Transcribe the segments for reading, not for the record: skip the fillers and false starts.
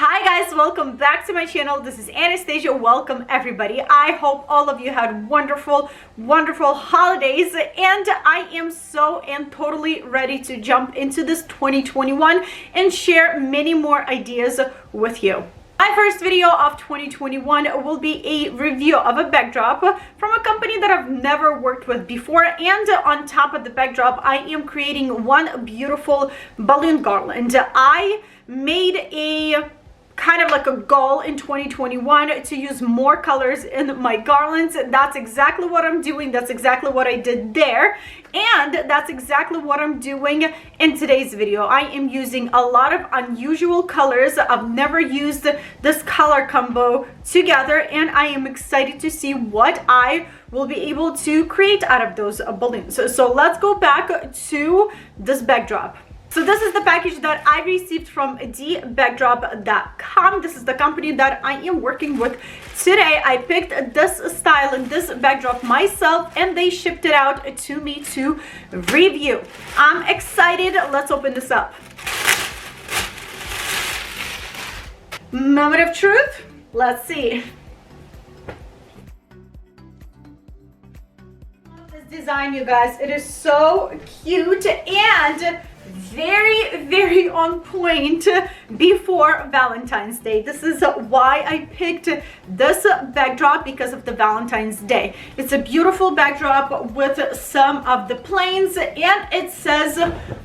Hi guys, welcome back to my channel. This is Anastasia. Welcome everybody. I hope all of you had wonderful holidays, and I am so and totally ready to jump into this 2021 and share many more ideas with you. My first video of 2021 will be a review of a backdrop from a company that I've never worked with before, and on top of the backdrop I am creating one beautiful balloon garland. I made a kind of like a goal in 2021 to use more colors in my garlands. That's exactly what I'm doing. That's exactly what I did there, and that's exactly what I'm doing in today's video. I am using a lot of unusual colors. I've never used this color combo together, and I am excited to see what I will be able to create out of those balloons. So let's go back to this backdrop. So this is the package that I received from DBackdrop.com. This is the company that I am working with today. I picked this style and this backdrop myself, and they shipped it out to me to review. I'm excited. Let's open this up. Moment of truth. Let's see. This design, you guys, it is so cute and very on point before Valentine's Day. This is why I picked this backdrop, because of the Valentine's Day. It's a beautiful backdrop with some of the planes, and it says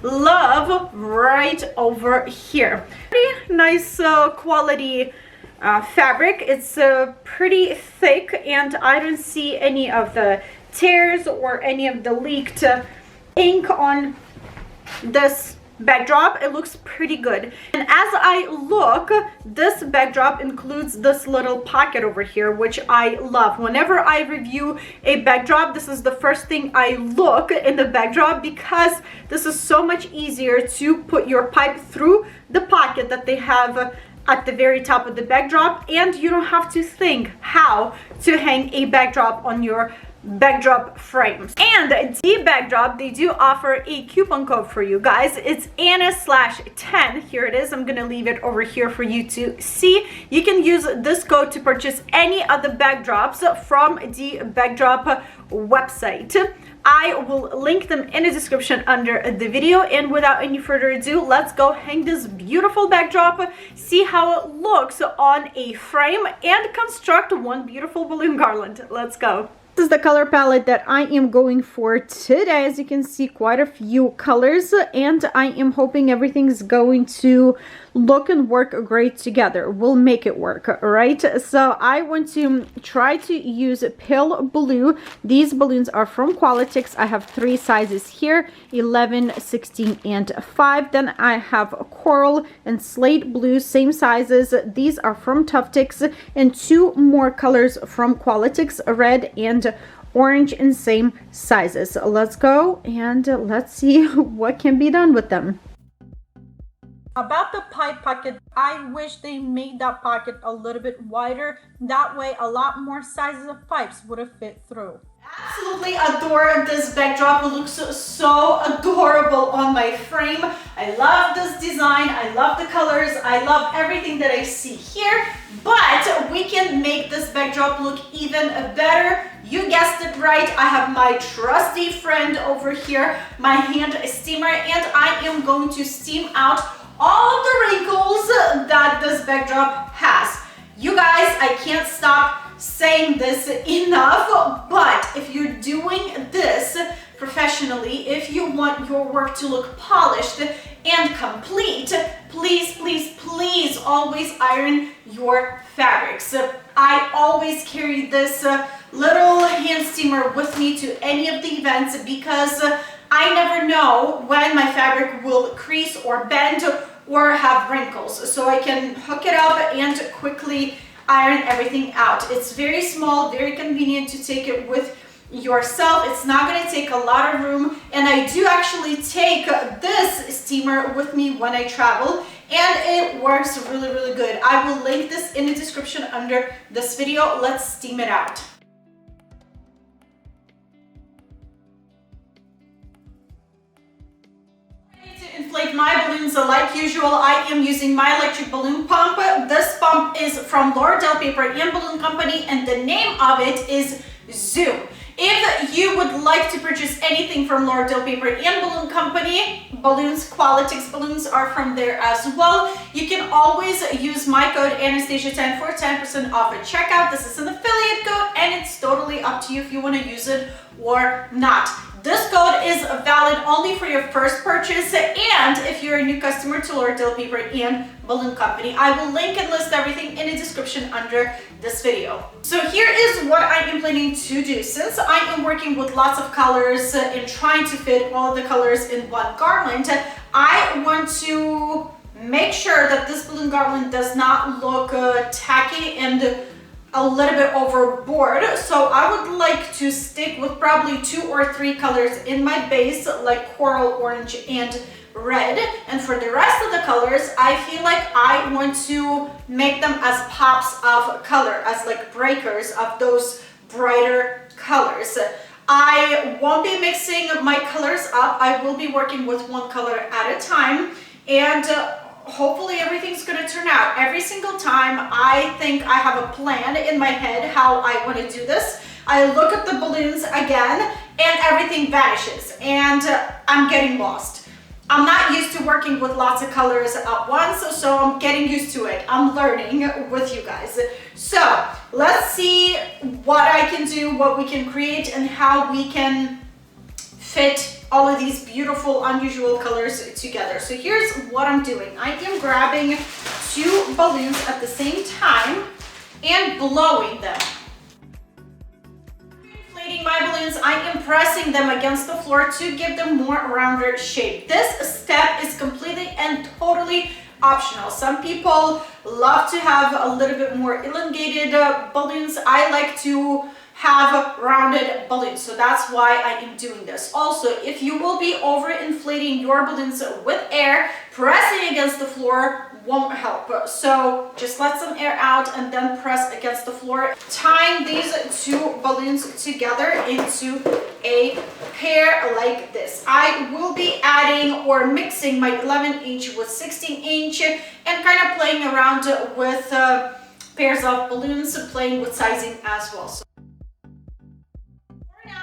love right over here. Pretty nice quality fabric. It's pretty thick, and I don't see any of the tears or any of the leaked ink on this backdrop. It looks pretty good. And as I look, this backdrop includes this little pocket over here, which I love. Whenever I review a backdrop, this is the first thing I look in the backdrop, because this is so much easier to put your pipe through the pocket that they have at the very top of the backdrop, and you don't have to think how to hang a backdrop on your backdrop frames. And DBackdrop, they do offer a coupon code for you guys. It's Anna/10. Here it is. I'm gonna leave it over here for you to see. You can use this code to purchase any of the backdrops from the DBackdrop website. I will link them in the description under the video, and without any further ado, let's go hang this beautiful backdrop, see how it looks on a frame, and construct one beautiful balloon garland. Let's go. This is the color palette that I am going for today. As you can see, quite a few colors, and I am hoping everything's going to look and work great together. We'll make it work, right? So I want to try to use pale blue. These balloons are from Qualitix. I have 3 sizes here, 11, 16, and 5. Then I have coral and slate blue, same sizes. These are from Tuftix, and 2 more colors from Qualitix, red and orange, in same sizes. Let's go and let's see what can be done with them. About the pipe pocket, I wish they made that pocket a little bit wider. That way a lot more sizes of pipes would have fit through. Absolutely adore this backdrop. It looks so adorable on my frame. I love this design. I love the colors. I love everything that I see here, but we can make this backdrop look even better. You guessed it right. I have my trusty friend over here, my hand steamer, and I am going to steam out all of the wrinkles that this backdrop has. You guys, I can't stop saying this enough, but if you're doing this professionally, if you want your work to look polished and complete, please always iron your fabrics. I always carry this little hand steamer with me to any of the events, because I never know when my fabric will crease or bend or have wrinkles, so I can hook it up and quickly iron everything out. It's very small, very convenient to take it with yourself. It's not going to take a lot of room, and I do actually take this steamer with me when I travel, and it works really good. I will link this in the description under this video. Let's steam it out. inflate my balloons. So like usual, I am using my electric balloon pump. from Lauderdale Paper and Balloon Company, and the name of it is Zoom. If you would like to purchase anything from Lauderdale Paper and Balloon Company, balloons, Qualitix balloons are from there as well. You can always use my code Anastasia10 for 10% off at checkout. This is an affiliate code and it's totally up to you if you want to use it or not. This code is valid only for your first purchase, and if you're a new customer to Lauderdale Paper and Balloon Company, I will link and list everything in the description under this video. So here is what I am planning to do. Since I am working with lots of colors and trying to fit all of the colors in one garland, I want to make sure that this balloon garland does not look tacky and a little bit overboard. So I would like to stick with probably 2 or 3 colors in my base, like coral, orange, and red. And for the rest of the colors, I feel like I want to make them as pops of color, as like breakers of those brighter colors. I won't be mixing my colors up. I will be working with one color at a time, and hopefully everything's going to turn out. Every single time I think I have a plan in my head how I want to do this, I look at the balloons again and everything vanishes and I'm getting lost. I'm not used to working with lots of colors at once, so I'm getting used to it. I'm learning with you guys. So let's see what I can do, what we can create, and how we can fit all of these beautiful, unusual colors together. So here's what I'm doing. I am grabbing 2 balloons at the same time and blowing them. Inflating my balloons, I am pressing them against the floor to give them more rounded shape. This step is completely and totally optional. Some people love to have a little bit more elongated balloons. I like to have rounded balloons, so that's why I am doing this. Also, if you will be over inflating your balloons with air, pressing against the floor won't help. So just let some air out and then press against the floor, tying these 2 balloons together into a pair like this. I will be adding or mixing my 11-inch with 16-inch and kind of playing around with pairs of balloons, playing with sizing as well. So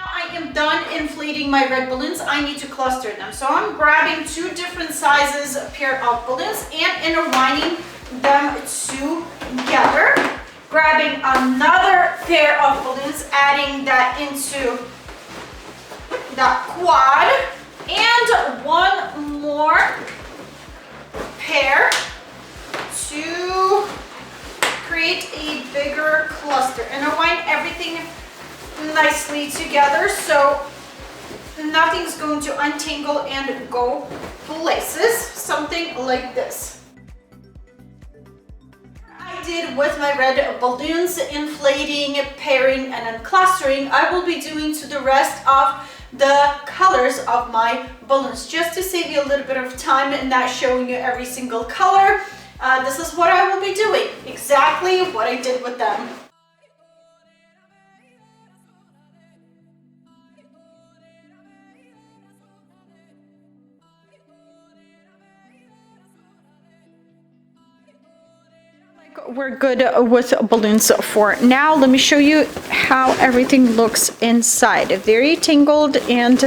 I am done inflating my red balloons. I need to cluster them. So I'm grabbing 2 different sizes pair of balloons and intertwining them together. Grabbing another pair of balloons, adding that into that quad, and 1 more pair to create a bigger cluster. Intertwine everything nicely together so nothing's going to untangle and go places. Something like this. I did with my red balloons, inflating, pairing, and then clustering, I will be doing to the rest of the colors of my balloons, just to save you a little bit of time and not showing you every single color. This is what I will be doing, exactly what I did with them. We're good with balloons for now. Let me show you how everything looks inside. Very tangled and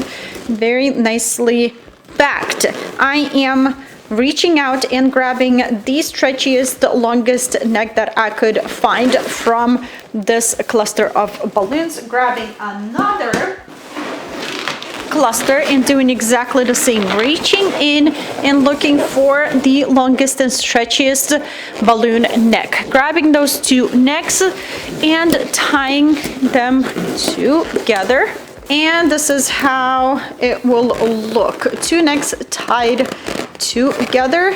very nicely backed. I am reaching out and grabbing the stretchiest, longest neck that I could find from this cluster of balloons, grabbing another cluster and doing exactly the same, reaching in and looking for the longest and stretchiest balloon neck, grabbing those 2 necks and tying them together. And this is how it will look. 2 necks tied together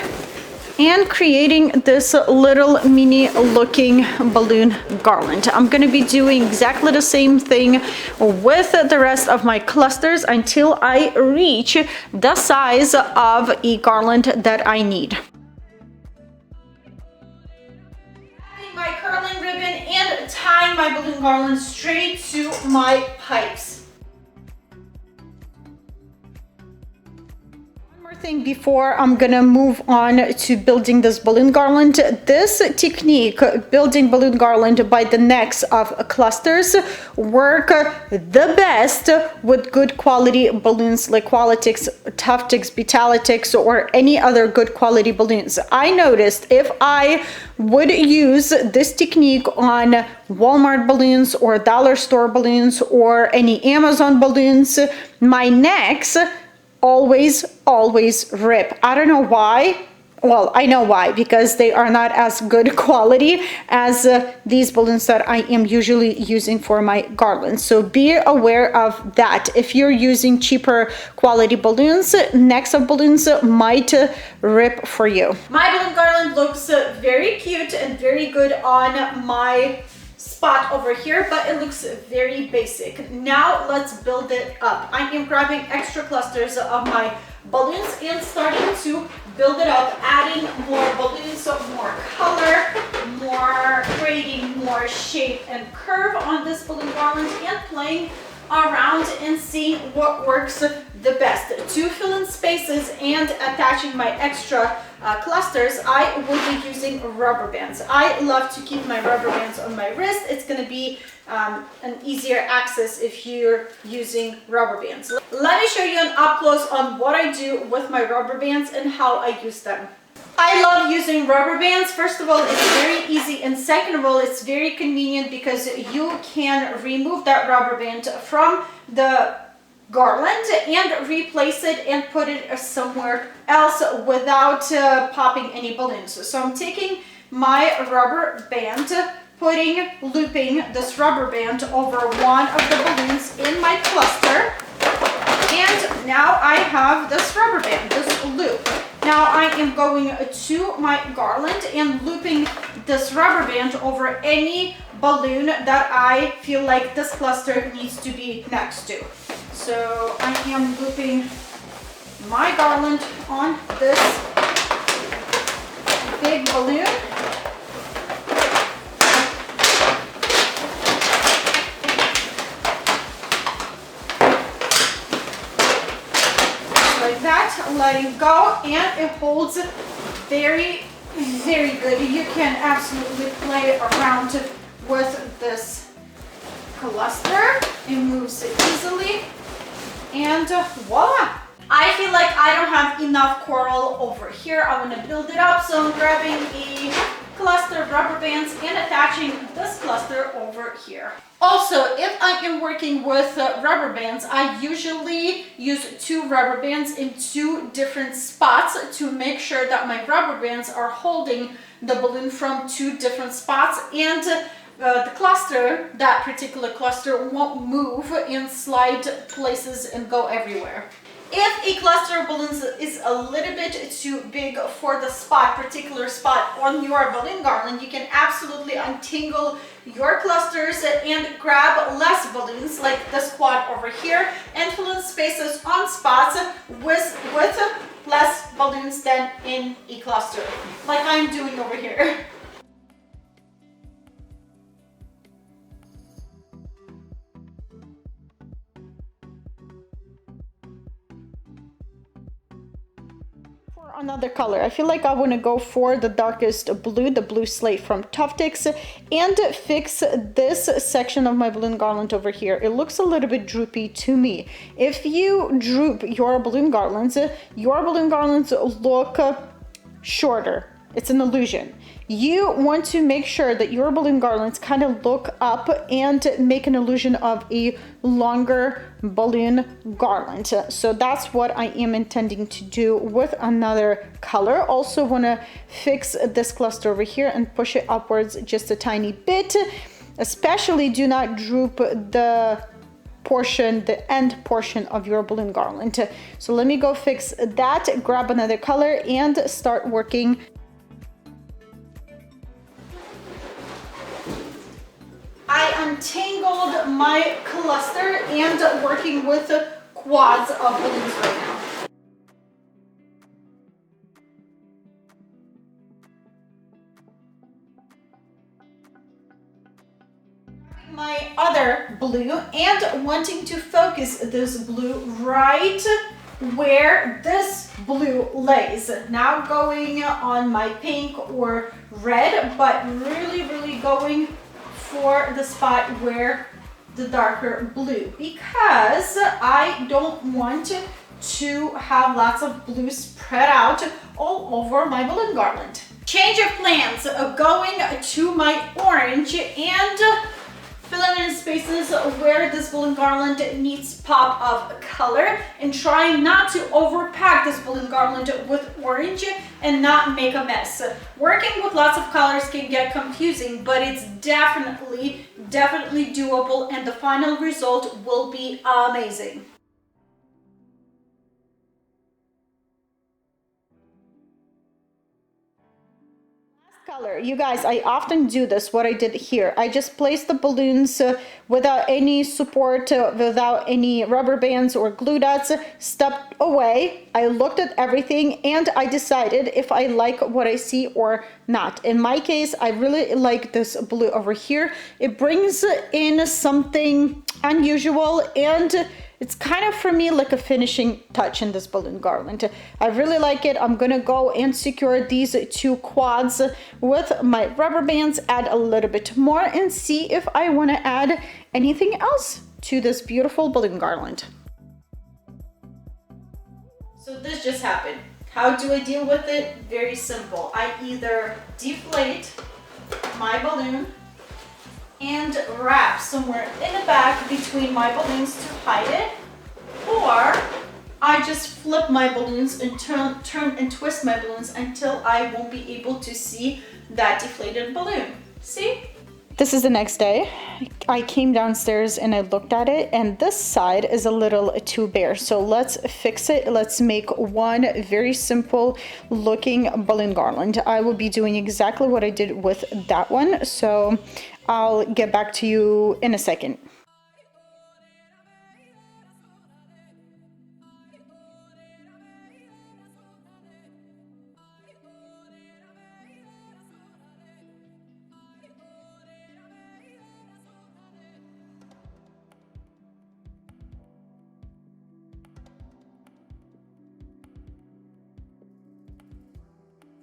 and creating this little mini looking balloon garland. I'm going to be doing exactly the same thing with the rest of my clusters until I reach the size of a garland that I need. Adding my curling ribbon and tying my balloon garland straight to my pipes. thing before I'm gonna move on to building this balloon garland. This technique, building balloon garland by the necks of clusters, work the best with good quality balloons like Qualitix, Tuftix, Betalitics, or any other good quality balloons. I noticed if I would use this technique on Walmart balloons or dollar store balloons or any Amazon balloons, my necks always rip. I don't know why. Well, I know why, because they are not as good quality as these balloons that I am usually using for my garlands. So be aware of that. If you're using cheaper quality balloons, necks of balloons might rip for you. My balloon garland looks very cute and very good on my spot over here, but it looks very basic. Now let's build it up. I am grabbing extra clusters of my balloons and starting to build it up, adding more balloons, so more color, more creating more shape and curve on this balloon garland, and playing around and seeing what works the best. To fill in spaces and attaching my extra clusters, I will be using rubber bands. I love to keep my rubber bands on my wrist. It's going to be an easier access if you're using rubber bands. Let me show you an up close on what I do with my rubber bands and how I use them. I love using rubber bands. First of all, it's very easy, and second of all, it's very convenient because you can remove that rubber band from the garland and replace it and put it somewhere else without popping any balloons. So I'm taking my rubber band, looping this rubber band over one of the balloons in my cluster, and now I have this rubber band, this loop. Now I am going to my garland and looping this rubber band over any balloon that I feel like this cluster needs to be next to. So I am looping my garland on this big balloon. Like that, letting go, and it holds very good. You can absolutely play around with this cluster. It moves easily, and voila. I feel like I don't have enough coral over here. I want to build it up, so I'm grabbing a cluster of rubber bands and attaching this cluster over here. Also, if I am working with rubber bands, I usually use 2 rubber bands in 2 different spots to make sure that my rubber bands are holding the balloon from 2 different spots, and the cluster, that particular cluster, won't move and slide places and go everywhere. If a cluster of balloons is a little bit too big for the particular spot on your balloon garland, you can absolutely untangle your clusters and grab less balloons like this quad over here and fill in spaces on spots with less balloons than in a cluster, like I'm doing over here. Another color, I feel like I want to go for the darkest blue, the blue slate from Tuftix, and fix this section of my balloon garland over here. It looks a little bit droopy to me. If you droop your balloon garlands look shorter. It's an illusion. You want to make sure that your balloon garlands kind of look up and make an illusion of a longer balloon garland. So that's what I am intending to do with another color. Also want to fix this cluster over here and push it upwards just a tiny bit. Especially do not droop the end portion of your balloon garland. So let me go fix that, grab another color, and start working. I untangled my cluster and working with quads of balloons right now. My other blue and wanting to focus this blue right where this blue lays. Now going on my pink or red, but really going for the spot where the darker blue, because I don't want to have lots of blue spread out all over my balloon garland. Change of plans, going to my orange and filling in spaces where this balloon garland needs pop of color, and trying not to overpack this balloon garland with orange and not make a mess. Working with lots of colors can get confusing, but it's definitely doable, and the final result will be amazing. Color. You guys, I often do this, what I did here. I just placed the balloons without any support, without any rubber bands or glue dots, stepped away. I looked at everything and I decided if I like what I see or not. In my case, I really like this blue over here. It brings in something unusual, and it's kind of, for me, like a finishing touch in this balloon garland. I really like it. I'm gonna go and secure these two quads with my rubber bands, add a little bit more, and see if I want to add anything else to this beautiful balloon garland. So this just happened. How do I deal with it? Very simple. I either deflate my balloon and wrap somewhere in the back between my balloons to hide it, or I just flip my balloons and turn and twist my balloons until I won't be able to see that deflated balloon. See? This is the next day. I came downstairs and I looked at it, and this side is a little too bare. So let's fix it. Let's make one very simple looking balloon garland. I will be doing exactly what I did with that one. So I'll get back to you in a second.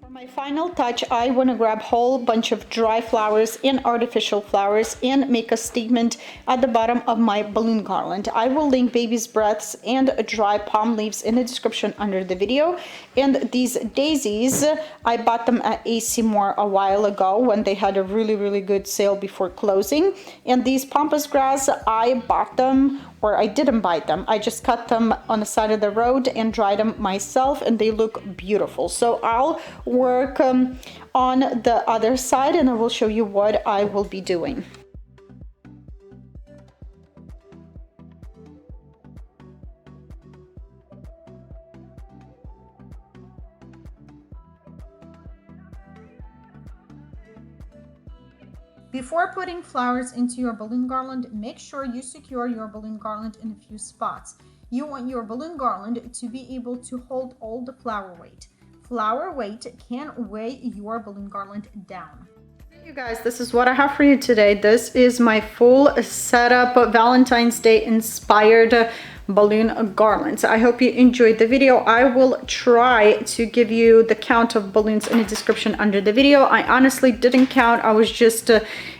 For my final touch, I want to grab a whole bunch of dry flowers and artificial flowers and make a statement at the bottom of my balloon garland. I will link baby's breaths and dry palm leaves in the description under the video. And these daisies, I bought them at AC Moore a while ago when they had a really good sale before closing. And these pampas grass, I bought them, or I didn't buy them. I just cut them on the side of the road and dried them myself, and they look beautiful. So I'll work on the other side and I will show you what I will be doing. Before putting flowers into your balloon garland, make sure you secure your balloon garland in a few spots. You want your balloon garland to be able to hold all the flower weight. Flower weight can weigh your balloon garland down. You guys, this is what I have for you today. This is my full setup Valentine's Day inspired balloon garlands. I hope you enjoyed the video. I will try to give you the count of balloons in the description under the video. I honestly didn't count. I was just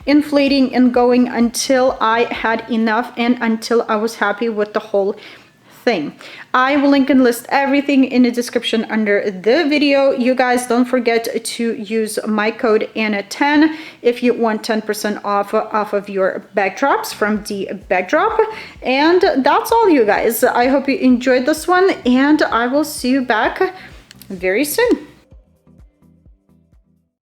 inflating and going until I had enough and until I was happy with the whole thing. I will link and list everything in the description under the video. You guys don't forget to use my code ANNA10 if you want 10% off of your backdrops from DBackdrop. And that's all, you guys. I hope you enjoyed this one, and I will see you back very soon.